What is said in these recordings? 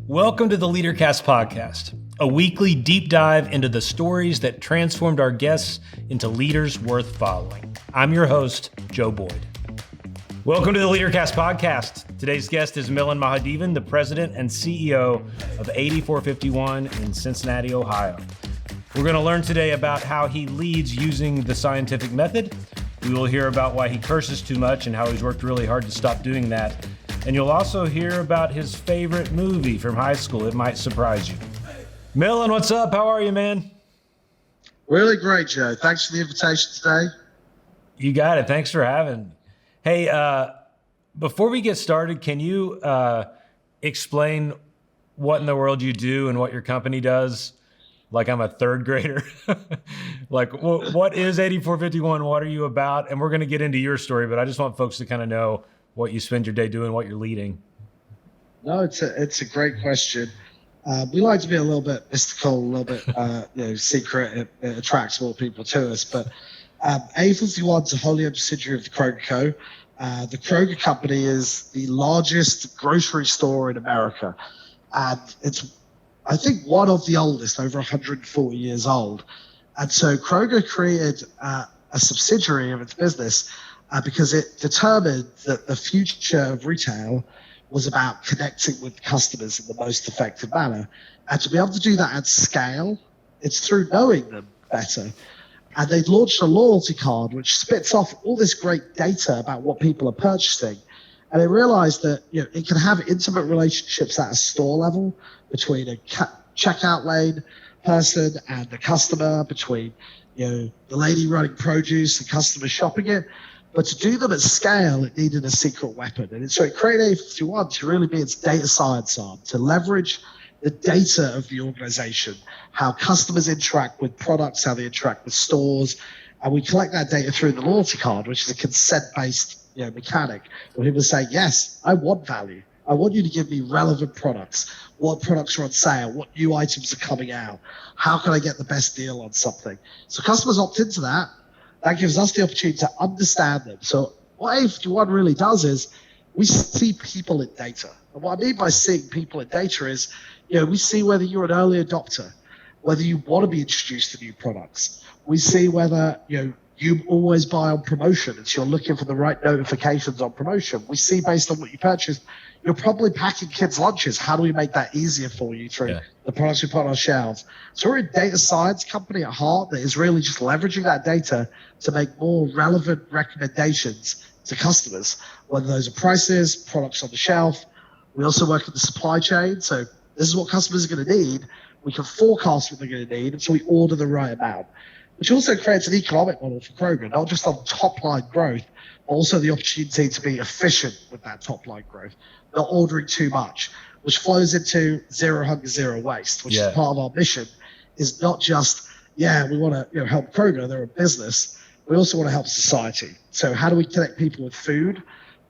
Welcome to the Leadercast podcast, a weekly deep dive into the stories that transformed our guests into leaders worth following. I'm your host, Joe Boyd. Welcome to the Leadercast podcast. Today's guest is Milen Mahadevan, the president and CEO of 8451 in Cincinnati, Ohio. We're going to learn today about how he leads using the scientific method. We will hear about why he curses too much and how he's worked really hard to stop doing that. And you'll also hear about his favorite movie from high school. It might surprise you. Milen, what's up? How are you, man? Really great, Joe. Thanks for the invitation today. You got it. Thanks for having me. Hey, before we get started, can you explain what in the world you do and what your company does? Like I'm a third grader. Like, what is 8451? What are you about? And we're going to get into your story, but I just want folks to kind of know what you spend your day doing, what you're leading. No, it's a great question. We like to be a little bit mystical, a little bit secret. It attracts more people to us. But 8451 is a wholly owned subsidiary of the Kroger Co. The Kroger company is the largest grocery store in America, and it's, I think, one of the oldest, over 140 years old. And so Kroger created a subsidiary of its business because it determined that the future of retail was about connecting with customers in the most effective manner. And to be able to do that at scale, it's through knowing them better. And they launched a loyalty card which spits off all this great data about what people are purchasing. And they realized that it can have intimate relationships at a store level between a checkout lane person and the customer, between the lady running produce and customers shopping it. But to do them at scale, it needed a secret weapon. And so it created 8451 to really be its data science arm, to leverage the data of the organization, how customers interact with products, how they interact with stores. And we collect that data through the loyalty card, which is a consent-based mechanic, where people say, yes, I want value. I want you to give me relevant products. What products are on sale? What new items are coming out? How can I get the best deal on something? So customers opt into that. That gives us the opportunity to understand them. So what 8451 really does is we see people in data. And what I mean by seeing people in data is, we see whether you're an early adopter, whether you want to be introduced to new products. We see whether, you always buy on promotion, and so you're looking for the right notifications on promotion. We see based on what you purchased, you're probably packing kids' lunches. How do we make that easier for you through the products we put on our shelves? So we're a data science company at heart that is really just leveraging that data to make more relevant recommendations to customers, whether those are prices, products on the shelf. We also work in the supply chain. So this is what customers are going to need. We can forecast what they're going to need, and so we order the right amount, which also creates an economic model for Kroger, not just on top line growth, but also the opportunity to be efficient with that top line growth, not ordering too much, which flows into zero hunger, zero waste, which is part of our mission. Is not just, we want to help Kroger, they're a business. We also want to help society. So how do we connect people with food,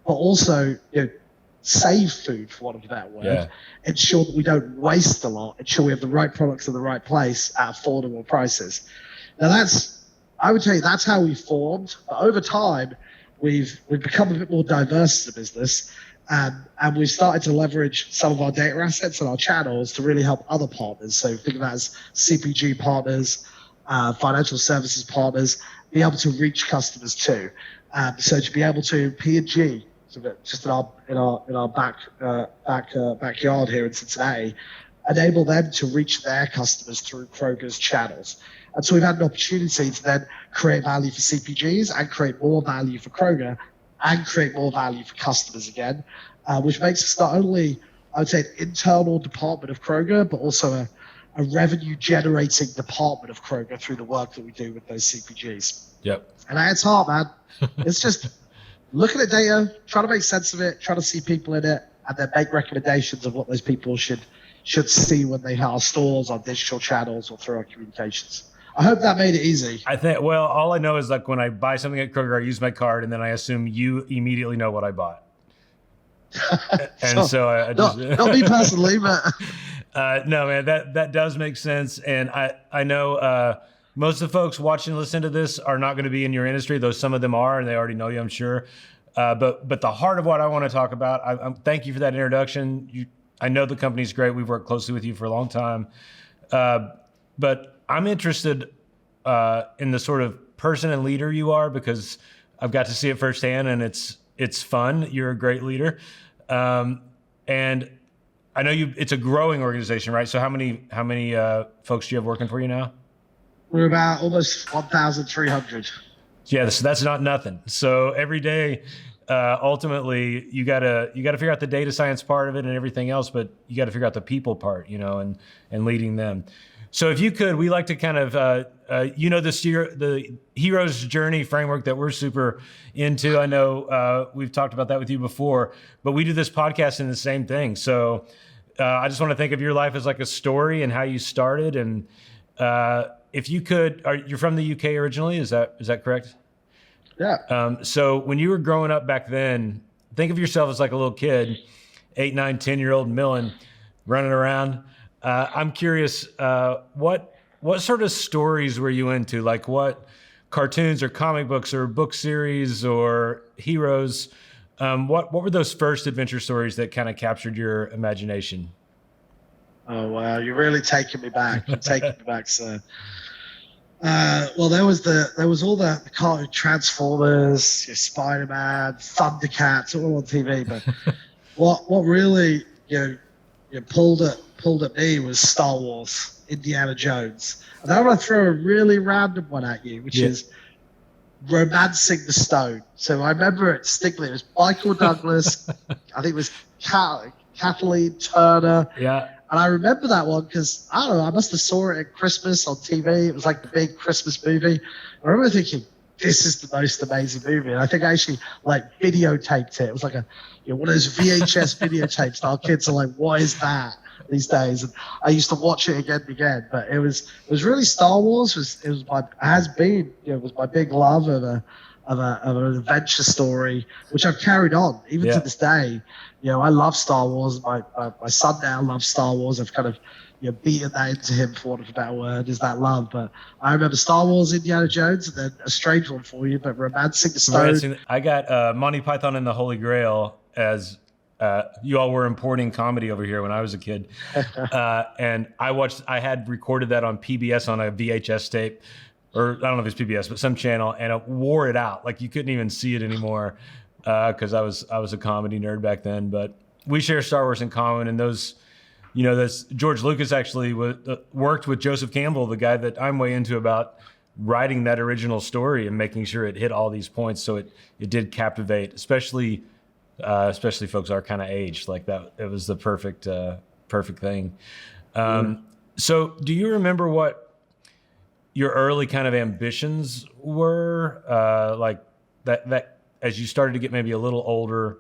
but also save food, for want of a better word, ensure that we don't waste a lot, ensure we have the right products in the right place at affordable prices. Now I would tell you that's how we formed. But over time, we've become a bit more diverse as a business, and we've started to leverage some of our data assets and our channels to really help other partners. So think of that as CPG partners, financial services partners, be able to reach customers too. So to be able to P&G, just in our backyard here in Cincinnati, enable them to reach their customers through Kroger's channels. And so we've had an opportunity to then create value for CPGs and create more value for Kroger and create more value for customers again, which makes us not only, I would say, an internal department of Kroger, but also a revenue generating department of Kroger through the work that we do with those CPGs. Yep. And at its heart, man, it's just looking at data, trying to make sense of it, trying to see people in it, and then make recommendations of what those people should see when they hit our stores, our digital channels, or through our communications. I hope that made it easy. I think, well, all I know is like when I buy something at Kroger, I use my card, and then I assume you immediately know what I bought. And so I just... Not me personally, but... No, man, that does make sense. And I know most of the folks watching and listening to this are not going to be in your industry, though some of them are, and they already know you, I'm sure. But the heart of what I want to talk about, thank you for that introduction. I know the company's great. We've worked closely with you for a long time. But I'm interested in the sort of person and leader you are, because I've got to see it firsthand, and it's fun. You're a great leader. And I know it's a growing organization, right? So how many folks do you have working for you now? We're about almost 1,300. Yeah, that's not nothing. So every day, ultimately, you gotta figure out the data science part of it and everything else, but you got to figure out the people part, and leading them. So if you could, we like to kind of, the hero's journey framework that we're super into. I know we've talked about that with you before, but we do this podcast in the same thing. So I just want to think of your life as like a story and how you started. And if you could, you're from the UK originally, is that correct? Yeah. So when you were growing up back then, think of yourself as like a little kid, 8, 9, 10-year-old Milen running around. I'm curious, what sort of stories were you into? Like what cartoons or comic books or book series or heroes? What were those first adventure stories that kind of captured your imagination? Oh, wow. You're really taking me back. You're taking me back, sir. Well, there was all the cartoon Transformers, Spider-Man, Thundercats, all on TV. But what really pulled at me was Star Wars, Indiana Jones. And I want to throw a really random one at you, which is Romancing the Stone. So I remember it distinctly. It was Michael Douglas. I think it was Kathleen Turner. Yeah. And I remember that one because, I don't know, I must have saw it at Christmas on TV. It was like the big Christmas movie. I remember thinking, this is the most amazing movie. And I think I actually videotaped it. It was like one of those VHS videotapes. Our kids are like, what is that these days? And I used to watch it again and again. But it was really Star Wars. It was my big love of an adventure story, which I've carried on even to this day. I love Star Wars. My son now loves Star Wars. I've kind of beaten that into him, for want of a better word, is that love. But I remember Star Wars, Indiana Jones, and then a strange one for you, but Romancing the Stone. I got Monty Python and the Holy Grail as you all were importing comedy over here when I was a kid. And I had recorded that on PBS on a VHS tape, or I don't know if it's PBS, but some channel, and it wore it out. Like you couldn't even see it anymore. Because I was a comedy nerd back then, but we share Star Wars in common. And those, George Lucas actually worked with Joseph Campbell, the guy that I'm way into, about writing that original story and making sure it hit all these points, so it did captivate, especially folks our kind of age. Like that, it was the perfect thing. So, do you remember what your early kind of ambitions were? Like that. As you started to get maybe a little older,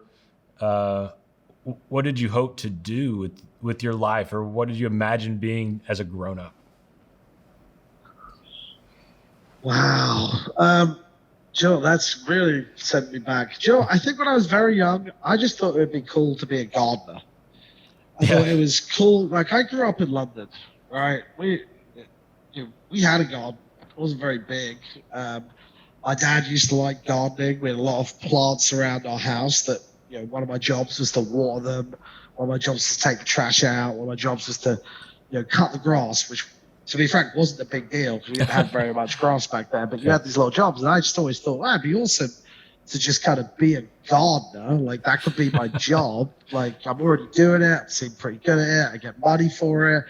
what did you hope to do with your life, or what did you imagine being as a grown-up? Wow. Joe, that's really sent me back. Joe, I think when I was very young, I just thought it would be cool to be a gardener. I thought it was cool. Like, I grew up in London, right? We had a garden. It wasn't very big. My dad used to like gardening. We had a lot of plants around our house that, one of my jobs was to water them. One of my jobs was to take the trash out. One of my jobs was to, cut the grass, which, to be frank, wasn't a big deal because we didn't have very much grass back there. But you had these little jobs, and I just always thought, it'd be awesome to just kind of be a gardener. Like, that could be my job. Like, I'm already doing it. I seem pretty good at it. I get money for it.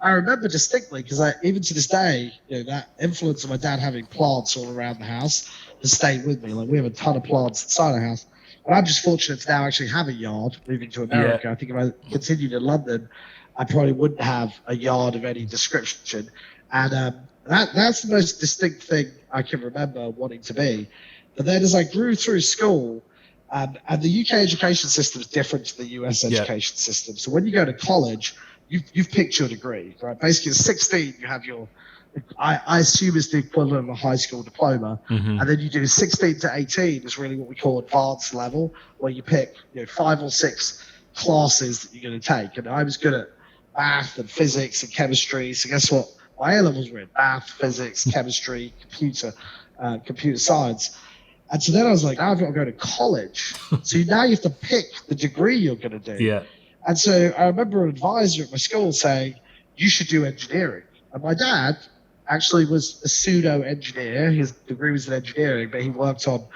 I remember distinctly because even to this day, that influence of my dad having plants all around the house has stayed with me. Like, we have a ton of plants inside our house. And I'm just fortunate to now actually have a yard moving to America. Yeah. I think if I continued in London, I probably wouldn't have a yard of any description. And that's the most distinct thing I can remember wanting to be. But then as I grew through school, and the UK education system is different to the US education system. So when you go to college, you've picked your degree, right? Basically, at 16, you have your, I assume it's the equivalent of a high school diploma. Mm-hmm. And then you do 16 to 18 is really what we call advanced level, where you pick 5 or 6 classes that you're going to take. And I was good at math and physics and chemistry. So guess what? My A-levels were in math, physics, chemistry, computer science. And so then I was like, now I've got to go to college. So now you have to pick the degree you're going to do. Yeah. And so I remember an advisor at my school saying, you should do engineering. And my dad actually was a pseudo engineer. His degree was in engineering, but he worked on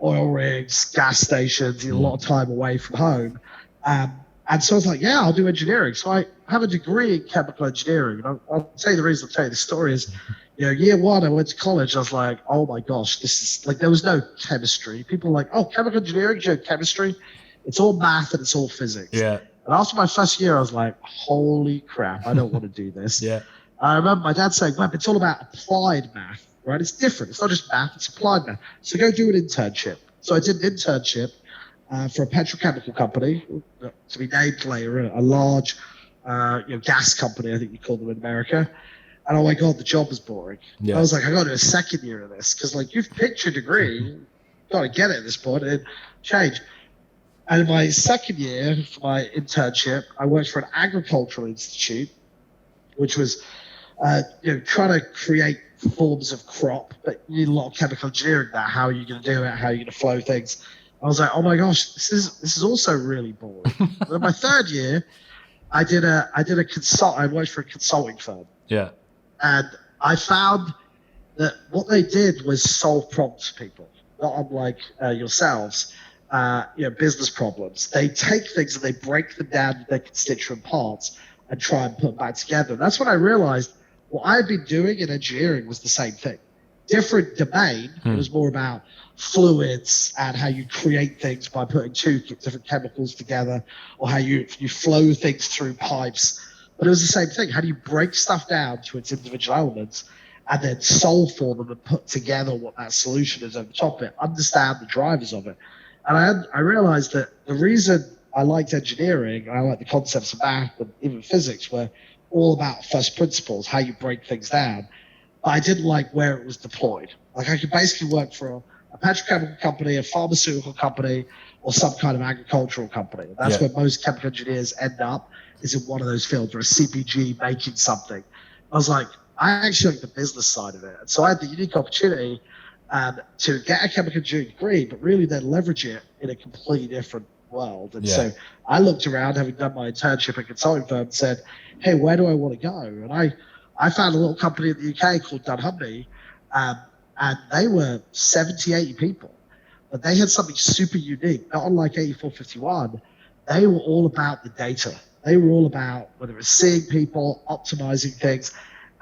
oil rigs, gas stations, he had a lot of time away from home. And so I was like, yeah, I'll do engineering. So I have a degree in chemical engineering. And I'll tell you the reason I'll tell you the story is, year one, I went to college. I was like, oh my gosh, this is like, there was no chemistry. People were like, oh, chemical engineering, chemistry. It's all math and it's all physics. Yeah. And after my first year, I was like, holy crap, I don't want to do this. Yeah. I remember my dad saying, Web, it's all about applied math, right? It's different. It's not just math, it's applied math. So go do an internship. So I did an internship for a petrochemical company, to be named later, a large gas company, I think you call them in America. And oh my God, the job was boring. Yeah. I was like, I got to do a second year of this because like you've picked your degree, you've got to get it at this point and change. And in my second year for my internship, I worked for an agricultural institute, which was trying to create forms of crop, but you need a lot of chemical engineering there. How are you going to do it? How are you going to flow things? I was like, oh my gosh, this is also really boring. But in my third year, I worked for a consulting firm. Yeah. And I found that what they did was solve problems for people, not unlike yourselves, business problems. They take things and they break them down to their constituent parts and try and put them back together. And that's when I realized what I had been doing in engineering was the same thing. Different domain. It was more about fluids and how you create things by putting two different chemicals together, or how you flow things through pipes. But it was the same thing. How do you break stuff down to its individual elements and then solve for them and put together what that solution is over top of it, understand the drivers of it. And I realized that the reason I liked engineering, and I liked the concepts of math and even physics, were all about first principles, how you break things down. But I didn't like where it was deployed. Like I could basically work for a petrochemical company, a pharmaceutical company, or some kind of agricultural company. And that's where most chemical engineers end up, is in one of those fields, or a CPG making something. I was like, I actually like the business side of it. And so I had the unique opportunity to get a chemical engineering degree, but really then leverage it in a completely different world. And so I looked around, having done my internship at a consulting firm, and said, hey, where do I want to go? And I found a little company in the UK called Dunhumby, and they were 70, 80 people. But they had something super unique, not unlike 8451. They were all about the data. They were all about whether it was seeing people, optimizing things.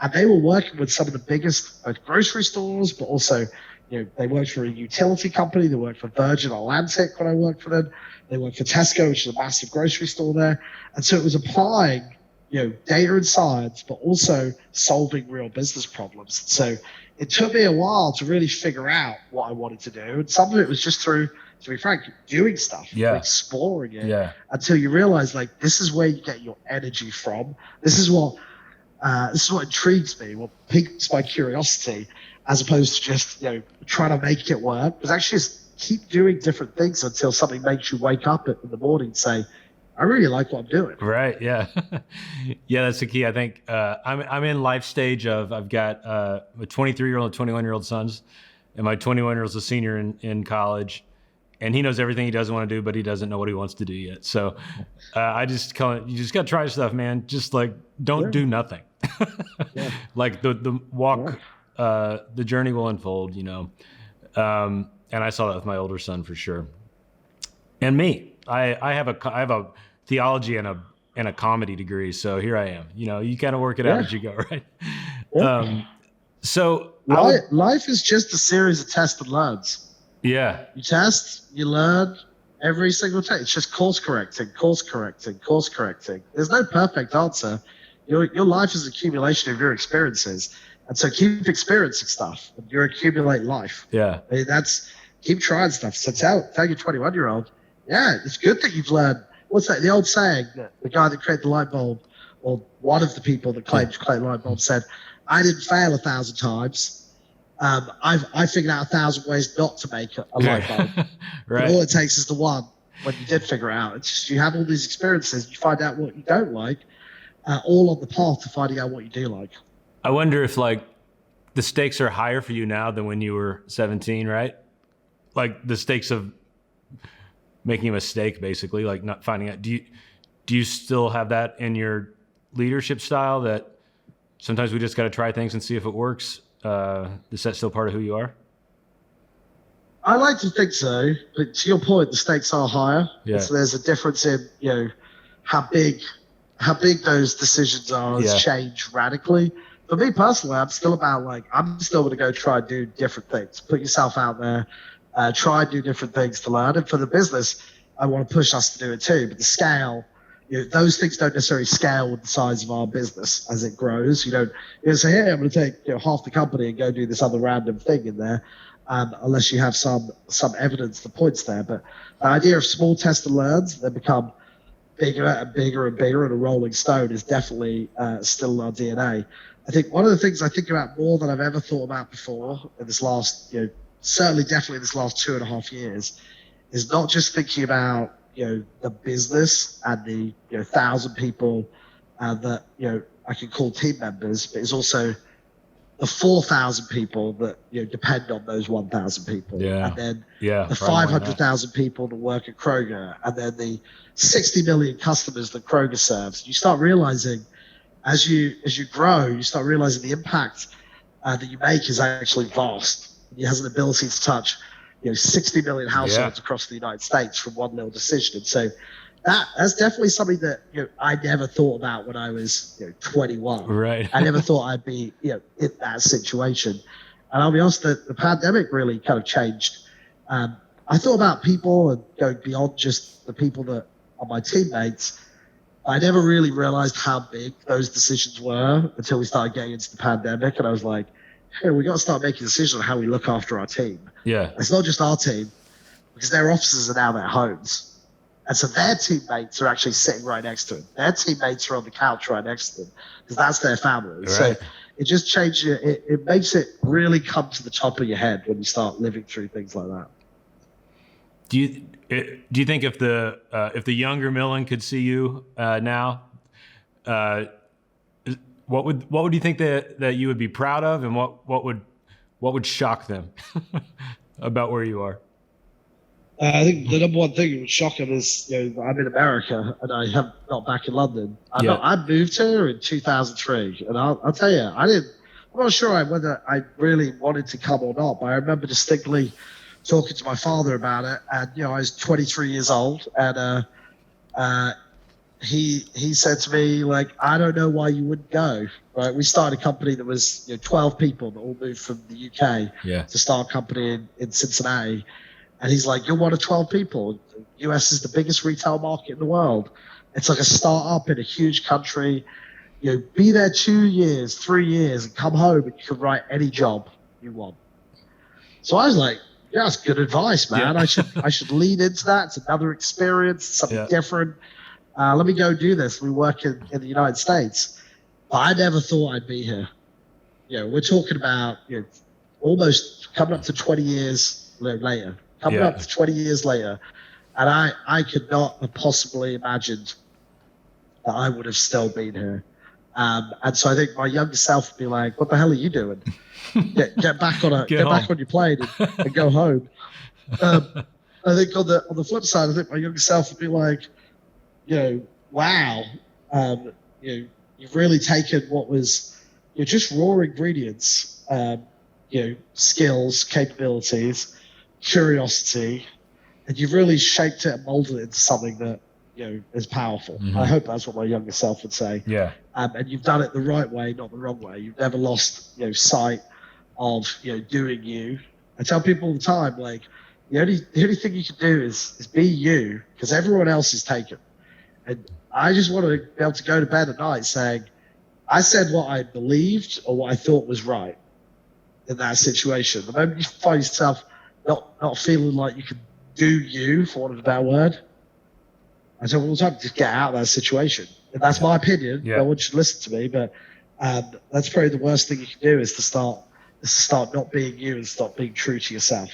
And they were working with some of the biggest both grocery stores, but also they worked for a utility company. They worked for Virgin Atlantic when I worked for them. They worked for Tesco, which is a massive grocery store there. And so it was applying, data and science, but also solving real business problems. So it took me a while to really figure out what I wanted to do. And some of it was just through, to be frank, doing stuff, exploring it, until you realize, like, this is where you get your energy from. This is what intrigues me, what piques my curiosity, as opposed to just, trying to make it work. Because actually just keep doing different things until something makes you wake up in the morning and say, I really like what I'm doing. Right. Yeah. Yeah, that's the key. I think I'm in life stage of, I've got a 23-year-old and 21-year-old sons, and my 21-year-old's a senior in college, and he knows everything he doesn't want to do, but he doesn't know what he wants to do yet. So I just call it, you just got to try stuff, man. Just like, don't do nothing. Like the walk, the journey will unfold, and I saw that with my older son for sure. And me, I have a theology and a comedy degree, so here I am. You kind of work it out as you go, right? So life is just a series of tests and learns. Yeah, you test, you learn every single test. It's just course correcting. There's no perfect answer. Your life is an accumulation of your experiences, and so keep experiencing stuff, and you accumulate life. Yeah, I mean, keep trying stuff. So tell your 21-year-old, it's good that you've learned. What's that? The old saying that the guy that created the light bulb, or one of the people that claimed to create the light bulb, said, "I didn't fail 1,000 times. I figured out 1,000 ways not to make a light bulb. Right. All it takes is the one when you did figure out. It's just you have all these experiences, you find out what you don't like, all on the path to finding out what you do like." I wonder if like the stakes are higher for you now than when you were 17, right? Like the stakes of making a mistake, basically, like not finding out. Do you still have that in your leadership style, that sometimes we just got to try things and see if it works? Is that still part of who you are? I like to think so, but to your point, the stakes are higher. Yeah. So there's a difference in, how big those decisions are has changed radically. For me personally, I'm still about I'm still going to go try and do different things. Put yourself out there, try and do different things to learn. And for the business, I want to push us to do it too. But the scale, those things don't necessarily scale with the size of our business as it grows. You don't say, hey, I'm going to take half the company and go do this other random thing in there, unless you have some evidence that points there. But the idea of small test and learns that become bigger and bigger and bigger, and a rolling stone is definitely still in our DNA. I think one of the things I think about more than I've ever thought about before in this last, certainly definitely this last 2.5 years, is not just thinking about, the business and the 1,000 people that, I can call team members, but it's also the 4,000 people that, depend on those 1,000 people. Yeah. And then the 500,000 people that work at Kroger, and then the 60 million customers that Kroger serves. You start realizing as you grow, you start realizing the impact that you make is actually vast. It has an ability to touch 60 million households across the United States from one little decision. And so that's definitely something that I never thought about when I was 21. Right. I never thought I'd be in that situation. And I'll be honest, the pandemic really kind of changed. I thought about people and going beyond just the people that are my teammates. I never really realized how big those decisions were until we started getting into the pandemic. And I was like, hey, we got to start making decisions on how we look after our team. Yeah. It's not just our team, because their offices are now their homes. And so their teammates are actually sitting right next to them. Their teammates are on the couch right next to them, because that's their family. Right. So it just changes it makes it really come to the top of your head when you start living through things like that. Do you think if the younger Milen could see you now, what would you think that you would be proud of, and what would shock them about where you are? I think the number one thing that would shock them is I'm in America and I have not back in London. I moved here in 2003, and I'll tell you, I'm not sure whether I really wanted to come or not, but I remember distinctly talking to my father about it, and I was 23 years old, and he said to me, I don't know why you wouldn't go. Right, we started a company that was 12 people that all moved from the UK to start a company in Cincinnati, and he's like, you're one of 12 people. The US is the biggest retail market in the world. It's like a startup in a huge country. Be there 2 years, 3 years, and come home, and you can write any job you want. So I was like, yeah, that's good advice, man. Yeah. I should lean into that. It's another experience, something different. Let me go do this. We work in the United States. But I never thought I'd be here. We're talking about almost coming up to 20 years later. Up to 20 years later. And I could not have possibly imagined that I would have still been here. And so I think my younger self would be like, what the hell are you doing? Get back on your plane and go home. I think on the flip side, I think my younger self would be like, wow, you've really taken what was just raw ingredients, skills, capabilities, curiosity, and you've really shaped it and molded it into something that is powerful. Mm-hmm. I hope that's what my younger self would say. Yeah. And you've done it the right way, not the wrong way. You've never lost sight of doing you. I tell people all the time, the only thing you can do is be you, because everyone else is taken. And I just want to be able to go to bed at night saying, I said what I believed or what I thought was right in that situation. The moment you find yourself not feeling like you can do you, for want of a better word, I tell people all the time, just get out of that situation. And that's my opinion. Yeah. No one should listen to me, but that's probably the worst thing you can do is to start not being you and start being true to yourself.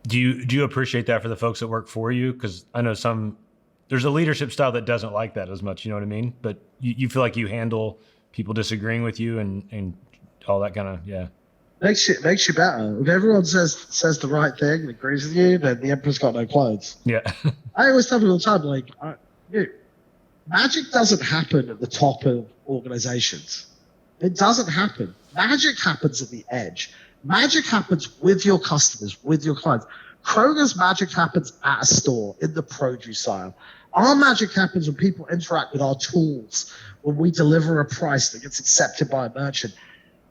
Do you appreciate that for the folks that work for you? Because I know there's a leadership style that doesn't like that as much, you know what I mean? But you feel like you handle people disagreeing with you and all that kind of, Makes you better. If everyone says the right thing and agrees with you, then the emperor's got no clothes. Yeah. I always tell people all the time, magic doesn't happen at the top of organizations. It doesn't happen. Magic happens at the edge. Magic happens with your customers, with your clients. Kroger's magic happens at a store, in the produce aisle. Our magic happens when people interact with our tools, when we deliver a price that gets accepted by a merchant.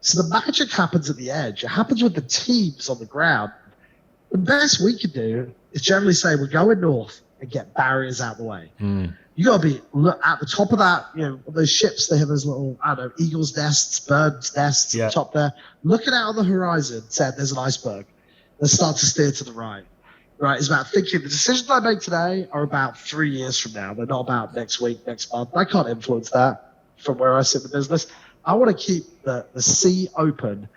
So the magic happens at the edge. It happens with the teams on the ground. The best we can do is generally say, we're going north and get barriers out of the way. You got to be at the top of that, those ships, they have those little, eagles' nests, birds' nests at the top there. Looking out on the horizon, said there's an iceberg. Let's start to steer to the right. Right, it's about thinking the decisions I make today are about 3 years from now. They're not about next week, next month. I can't influence that from where I sit in the business. I want to keep the sea open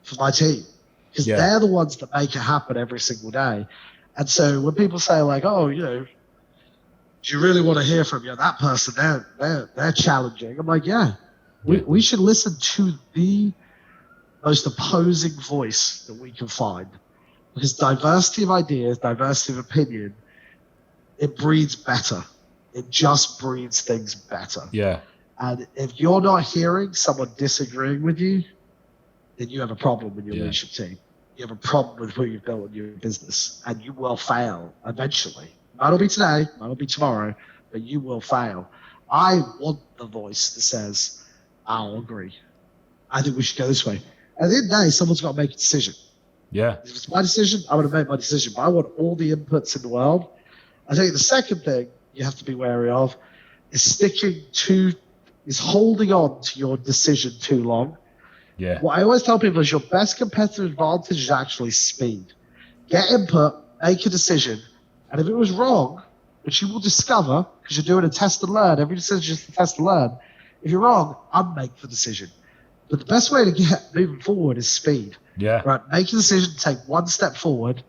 for my team because they're the ones that make it happen every single day. And so when people say like, oh, do you really want to hear from that person? They're challenging. I'm like, we should listen to the most opposing voice that we can find. Because diversity of ideas, diversity of opinion, it breeds better. It just breeds things better. Yeah. And if you're not hearing someone disagreeing with you, then you have a problem with your leadership team. You have a problem with who you've built in your business, and you will fail eventually. Might not be today, might not be tomorrow, but you will fail. I want the voice that says, I'll agree. I think we should go this way. At the end of the day, someone's got to make a decision. Yeah. If it's my decision, I'm going to make my decision. But I want all the inputs in the world. I think the second thing you have to be wary of is holding on to your decision too long. Yeah. What I always tell people is your best competitive advantage is actually speed. Get input, make a decision, and if it was wrong, which you will discover because you're doing a test and learn, every decision is a test and learn. If you're wrong, unmake the decision. But the best way to get moving forward is speed. Yeah. Right. Make a decision, take one step forward.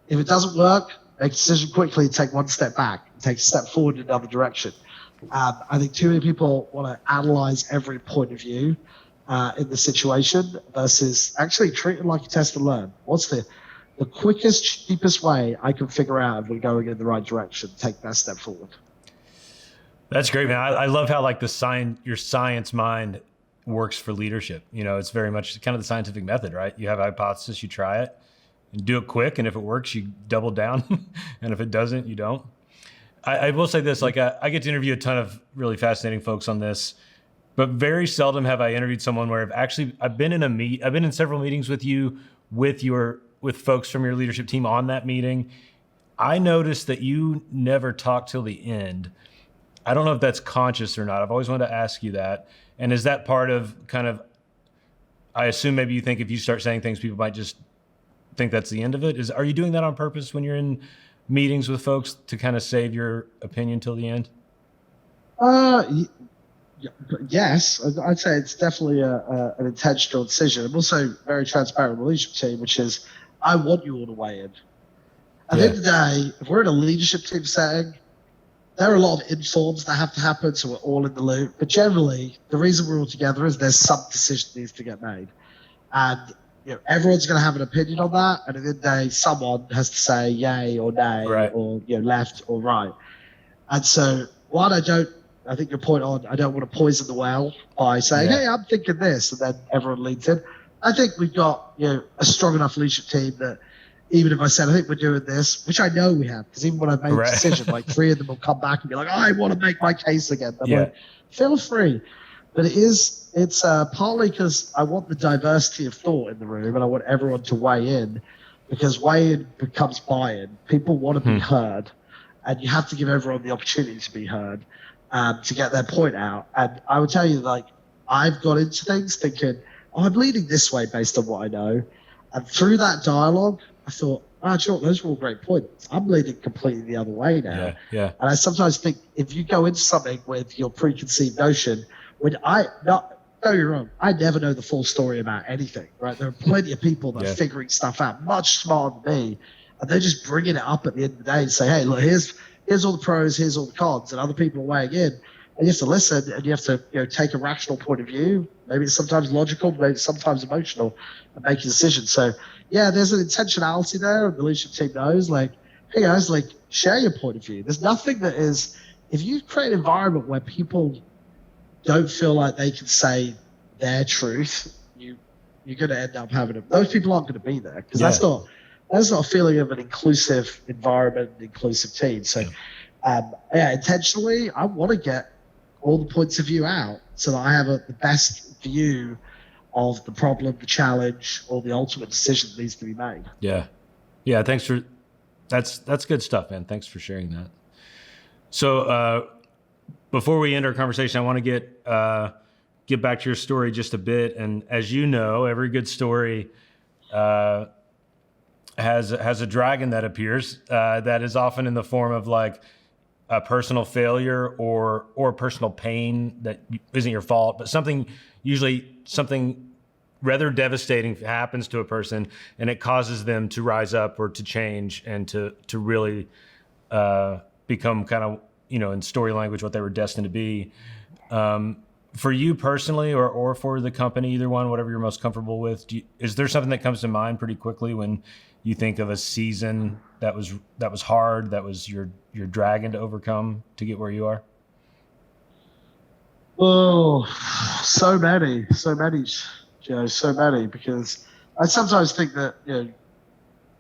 If it doesn't work, make a decision quickly and take one step back. Take a step forward in another direction. I think too many people want to analyze every point of view in the situation versus actually treat it like a test and learn. What's the quickest, cheapest way I can figure out if we're going in the right direction? Take that step forward. That's great, man. I love how like your science mind works for leadership. It's very much kind of the scientific method, right? You have a hypothesis, you try it and do it quick. And if it works, you double down. And if it doesn't, you don't. I will say this, like I get to interview a ton of really fascinating folks on this, but very seldom have I interviewed someone where I've been in several meetings with you, with folks from your leadership team on that meeting. I noticed that you never talk till the end. I don't know if that's conscious or not. I've always wanted to ask you that. And is that part of I assume maybe you think if you start saying things, people might just think that's the end of it. Are you doing that on purpose when you're in meetings with folks to kind of save your opinion till the end? Yes, I'd say it's definitely an intentional decision. I'm also very transparent with the leadership team, which is I want you all to weigh in. At the end of the day, if we're in a leadership team setting, there are a lot of informs that have to happen, so we're all in the loop. But generally, the reason we're all together is there's some decision that needs to get made. And everyone's going to have an opinion on that. And at the end of the day, someone has to say yay or nay, right, or left or right. And so I think your point on, I don't want to poison the well by saying, hey, I'm thinking this, and then everyone leads in. I think we've got a strong enough leadership team that even if I said, I think we're doing this, which I know we have, because even when I made a decision, like 3 of them will come back and be like, I want to make my case again. I'm like, feel free. But it's partly because I want the diversity of thought in the room and I want everyone to weigh in, because weigh-in becomes buy-in. People want to be heard, and you have to give everyone the opportunity to be heard to get their point out. And I would tell you, like, I've got into things thinking, I'm leading this way based on what I know. And through that dialogue, I thought, those were all great points. I'm leading completely the other way now. Yeah. And I sometimes think if you go into something with your preconceived notion, don't get me wrong, I never know the full story about anything, right? There are plenty of people that are figuring stuff out much smarter than me, and they're just bringing it up at the end of the day and say, hey, look, here's all the pros, here's all the cons, and other people are weighing in. And you have to listen, and you have to take a rational point of view. Maybe it's sometimes logical, maybe it's sometimes emotional, and make a decision. So, there's an intentionality there, and the leadership team knows, like, hey guys, like, share your point of view. There's nothing that is if you create an environment where people don't feel like they can say their truth, you're going to end up having those people aren't going to be there, because that's not a feeling of an inclusive environment, an inclusive team. So, intentionally, I want to get all the points of view out so that I have the best view of the problem, the challenge, or the ultimate decision that needs to be made. Yeah. Thanks for that's good stuff, man. Thanks for sharing that. So before we end our conversation, I want to get back to your story just a bit. And as you know, every good story has a dragon that appears that is often in the form of like a personal failure or personal pain that isn't your fault, but usually something rather devastating happens to a person, and it causes them to rise up or to change and to really become kind of, in story language, what they were destined to be. For you personally, or for the company, either one, whatever you're most comfortable with, is there something that comes to mind pretty quickly when you think of a season that was hard, that was your dragon to overcome to get where you are? Oh, so many, Joe, so many, because I sometimes think that,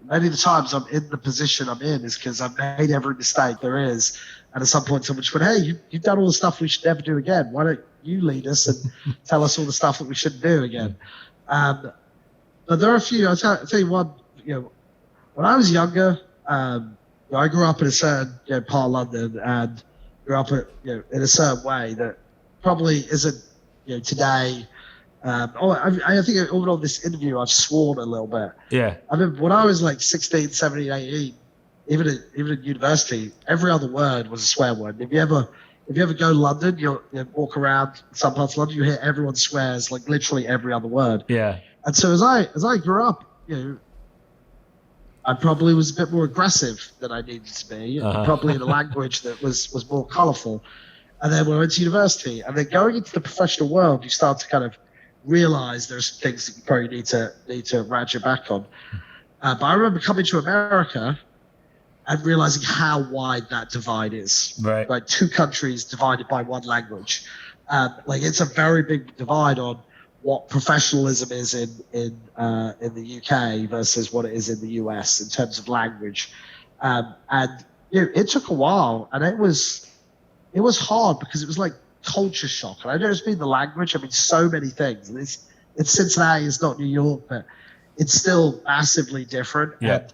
many of the times I'm in the position I'm in is because I've made every mistake there is. And at some point someone just went, hey, you've done all the stuff we should never do again. Why don't you lead us and tell us all the stuff that we shouldn't do again? But there are a few. I'll tell you one, when I was younger, I grew up in a certain part of London, and grew up in a certain way that probably isn't today. I think even on this interview I've sworn a little bit. Yeah. I mean, when I was like 16, 17, 18, even in university, every other word was a swear word. If you ever go to London, you'll walk around some parts of London, you hear everyone swears like literally every other word. Yeah. And so as I grew up, I probably was a bit more aggressive than I needed to be, probably in a language that was more colorful. And then when I went to university, and then going into the professional world, you start to kind of realize there's some things that you probably need to ratchet back on. But I remember coming to America and realizing how wide that divide is. Right. Like two countries divided by one language. Like it's a very big divide on what professionalism is in the UK versus what it is in the US in terms of language. And it took a while, and it was hard because it was like culture shock. And I don't just mean the language, I mean so many things. And it's Cincinnati, it's not New York, but it's still massively different. Yeah.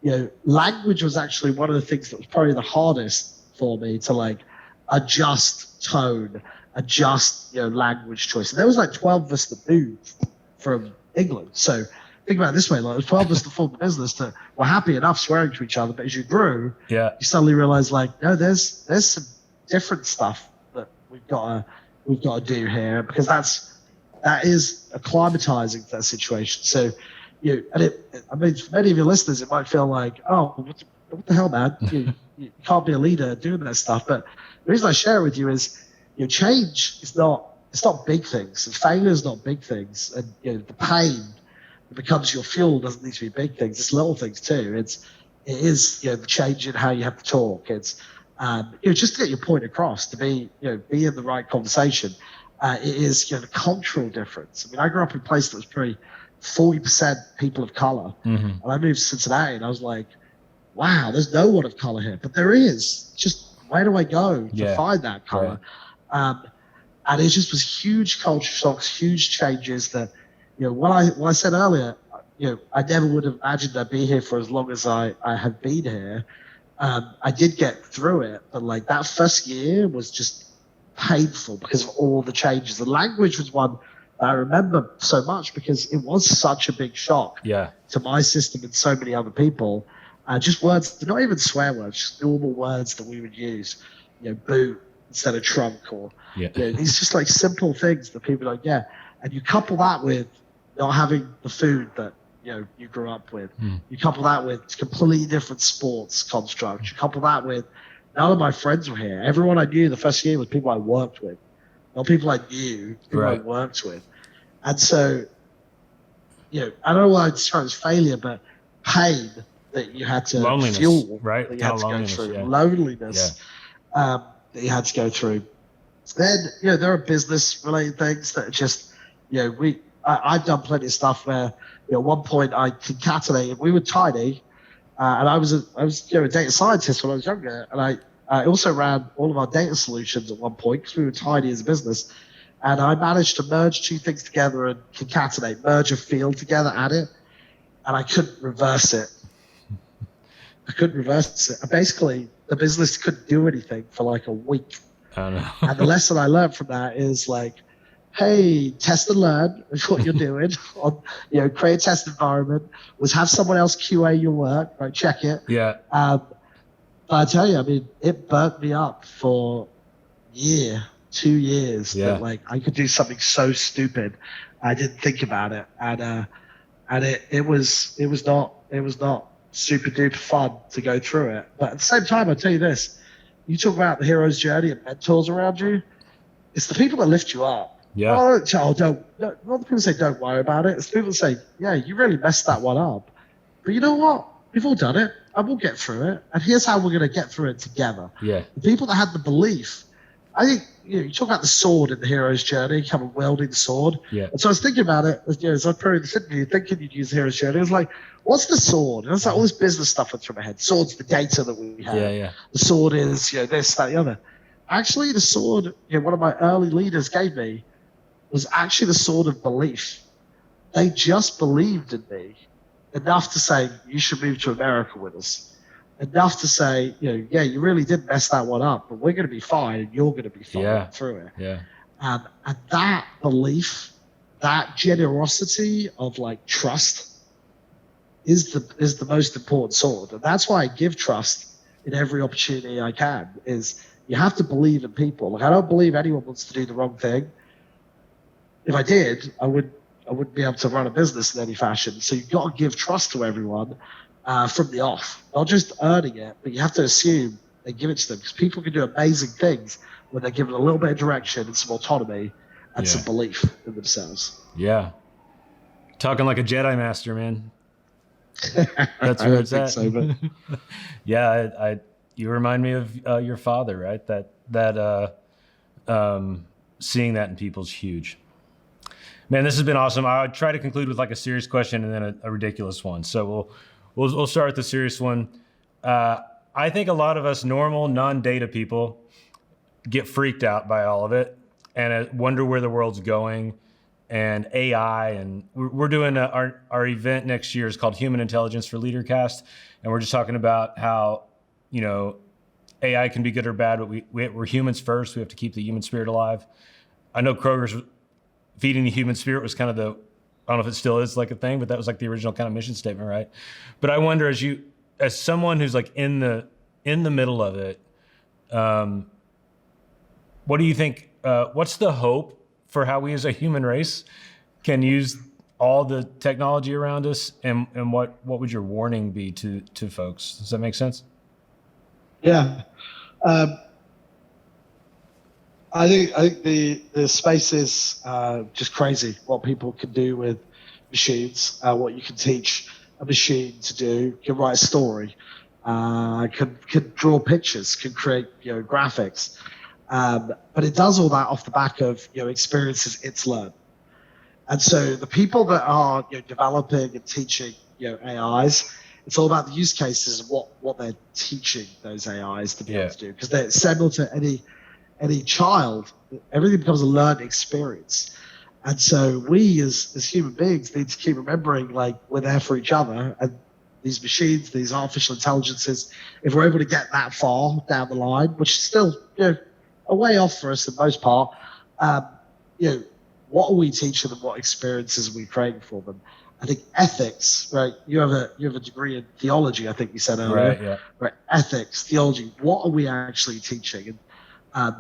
And language was actually one of the things that was probably the hardest for me to like adjust tone, adjust language choice. And there was like 12 of us that moved from England. So think about it this way, like there's 12 of us that formed the business that were happy enough swearing to each other, but as you grew, you suddenly realize like, no, there's some different stuff that we've got to do here, because that is acclimatizing to that situation. So I mean, for many of your listeners, it might feel like, oh, what the hell, man? You can't be a leader doing that stuff. But the reason I share it with you is, change is not big things, and failure is not big things, and the pain that becomes your fuel doesn't need to be big things. It's little things too. It is the change in how you have to talk. It's just to get your point across, to be be in the right conversation. It is the cultural difference. I mean, I grew up in a place that was pretty 40% people of color, and I moved to Cincinnati, and I was like, wow, there's no one of color here, but there is. Just where do I go to find that color? Right. And it just was huge culture shocks, huge changes that, when I said earlier, I never would have imagined I'd be here for as long as I have been here. I did get through it, but like that first year was just painful because of all the changes. The language was one I remember so much because it was such a big shock to my system and so many other people. Just words, not even swear words, just normal words that we would use, boot instead of trunk, or these just like simple things that people are like, and you couple that with not having the food that you grew up with. You couple that with completely different sports constructs. You couple that with none of my friends were here. Everyone I knew the first year was people I worked with, not people I knew, people I worked with. And so, I don't know why I describe it as failure, but pain that you had to fuel, right? that you had to go through, loneliness. that you had to go through. Then, there are business related things that are just, I've done plenty of stuff where, at one point I concatenated, we were tiny, and I was a data scientist when I was younger. And I also ran all of our data solutions at one point because we were tiny as a business. And I managed to merge two things together and merge a field together, add it. And I couldn't reverse it. And basically, the business couldn't do anything for like a week. I know. And the lesson I learned from that is like, hey, test and learn is what you're doing. Create a test environment. Was have someone else QA your work, right? Check it. Yeah. But I tell you, I mean, it burnt me up for a year, 2 years. Yeah. That like I could do something so stupid. I didn't think about it, and it was not super duper fun to go through it. But at the same time, I'll tell you this: you talk about the hero's journey and mentors around you. It's the people that lift you up. Yeah. Not the people say don't worry about it. It's the people that say, yeah, you really messed that one up. But you know what? We've all done it, and we'll get through it. And here's how we're going to get through it together. Yeah. The people that had the belief. I think you talk about the sword in the hero's journey, kind of wielding the sword. Yeah. And so I was thinking about it as I prepared this interview, thinking you'd use the hero's journey. I was like, what's the sword? And it's like all this business stuff went through my head. Sword's the data that we have. Yeah. The sword is this, that, the other. Actually, the sword one of my early leaders gave me was actually the sword of belief. They just believed in me enough to say, you should move to America with us. Enough to say, you really did mess that one up, but we're going to be fine and you're going to be fine through it. Yeah. And that belief, that generosity of like trust is the most important sword. And that's why I give trust in every opportunity I can, is you have to believe in people. Like I don't believe anyone wants to do the wrong thing. If I did, I wouldn't be able to run a business in any fashion. So you've got to give trust to everyone from the off, not just earning it, but you have to assume they give it to them, because people can do amazing things when they're given a little bit of direction and some autonomy and some belief in themselves. Yeah. Talking like a Jedi master, man. That's where it's at. So, but... yeah, you remind me of your father, right? That seeing that in people is huge. Man, this has been awesome. I would try to conclude with like a serious question and then a ridiculous one. So we'll start with the serious one. I think a lot of us normal, non-data people get freaked out by all of it and wonder where the world's going, and AI. And we're doing our event next year is called Human Intelligence for Leadercast. And we're just talking about how, AI can be good or bad, but we're humans first. We have to keep the human spirit alive. I know Kroger's feeding the human spirit was kind of I don't know if it still is like a thing, but that was like the original kind of mission statement, right? But I wonder, as someone who's like in the middle of it, what do you think? What's the hope for how we as a human race can use all the technology around us, and what would your warning be to folks? Does that make sense? Yeah. I think the space is just crazy what people can do with machines, what you can teach a machine to do. Can write a story, can draw pictures, can create graphics, but it does all that off the back of experiences it's learned. And so the people that are developing and teaching AIs, it's all about the use cases of what they're teaching those AIs to be able to do, because they're similar to any child. Everything becomes a learned experience. And so we as human beings need to keep remembering, like, we're there for each other. And these machines, these artificial intelligences, if we're able to get that far down the line, which is still a way off for us for the most part, what are we teaching them? What experiences are we creating for them? I think ethics, right? You have a degree in theology, I think you said earlier. Right, yeah. Right, ethics, theology. What are we actually teaching? And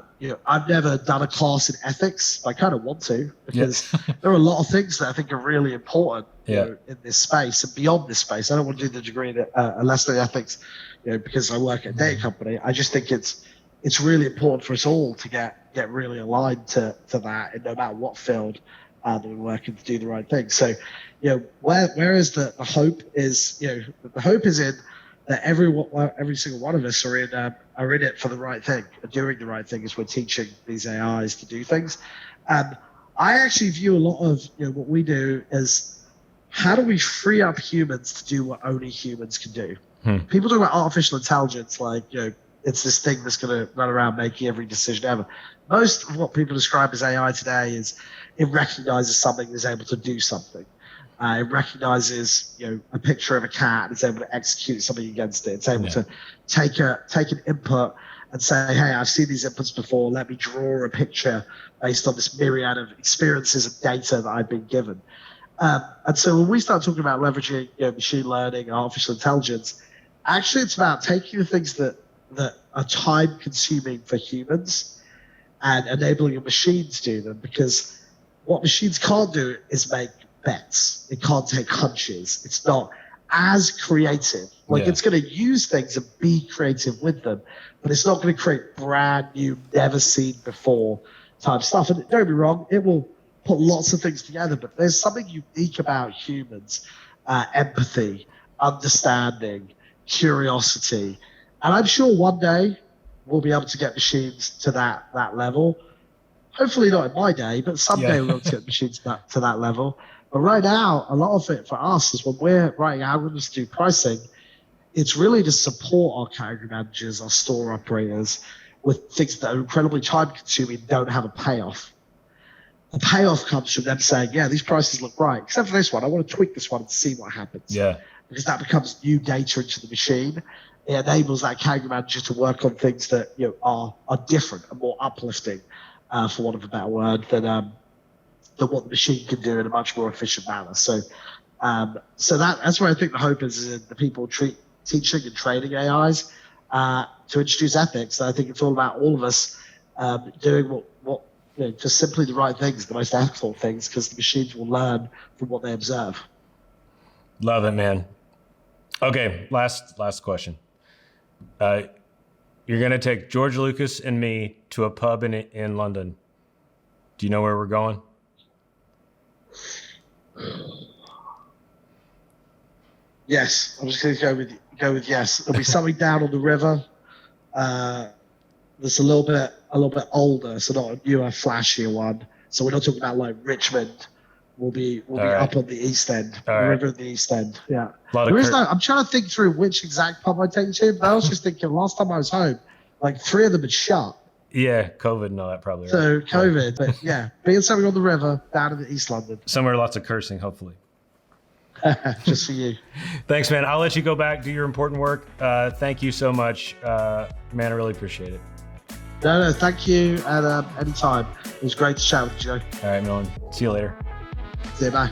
I've never done a class in ethics, but I kind of want to, because there are a lot of things that I think are really important in this space and beyond this space. I don't want to do the degree in lesson in ethics, because I work at a data company. I just think it's really important for us all to get really aligned to that, and no matter what field that we're working to do the right thing. So, where is the hope is, the hope is in that every single one of us are in it for the right thing, doing the right thing as we're teaching these AIs to do things. I actually view a lot of what we do as how do we free up humans to do what only humans can do. People talk about artificial intelligence like it's this thing that's going to run around making every decision ever. Most of what people describe as AI today is it recognizes something and is able to do something. It recognizes, a picture of a cat and it's able to execute something against it. It's able to take an input and say, hey, I've seen these inputs before. Let me draw a picture based on this myriad of experiences and data that I've been given. And so when we start talking about leveraging machine learning and artificial intelligence, actually it's about taking the things that are time consuming for humans and enabling a machine to do them, because what machines can't do is make bets. It can't take hunches. It's not as creative. It's going to use things and be creative with them, but it's not going to create brand new, never seen before type stuff. And don't get me wrong, it will put lots of things together, but there's something unique about humans, empathy, understanding, curiosity. And I'm sure one day we'll be able to get machines to that level. Hopefully not in my day, but someday we'll get machines to that level. But right now, a lot of it for us is when we're writing algorithms to do pricing, it's really to support our category managers, our store operators with things that are incredibly time consuming and don't have a payoff. The payoff comes from them saying, yeah, these prices look right, except for this one. I want to tweak this one and see what happens. Yeah. Because that becomes new data into the machine. It enables that category manager to work on things that are different and more uplifting, for want of a better word, than what the machine can do in a much more efficient manner. So that's where I think the hope is in the people teaching and training AIs to introduce ethics. And I think it's all about all of us doing what just simply the right things, the most ethical things, because the machines will learn from what they observe. Love it, man. Okay, last question. You're going to take George Lucas and me to a pub in London. Do you know where we're going? Yes, I'm just going to go with yes. There'll be something down on the river. That's a little bit older, so not a newer, flashier one. So we're not talking about like Richmond. We'll be up on the East End, the river at the East End. Yeah. I'm trying to think through which exact pub I take you to, but I was just thinking last time I was home, like 3 of them had shut. Yeah, COVID and all that probably. Right? So COVID, but yeah, being something on the river down in East London. Somewhere lots of cursing, hopefully. Just for you. Thanks, man. I'll let you go back, do your important work. Thank you so much. Man, I really appreciate it. No, thank you. And anytime. It was great to chat with you, Joe. All right, Milen. See you later. See you, bye.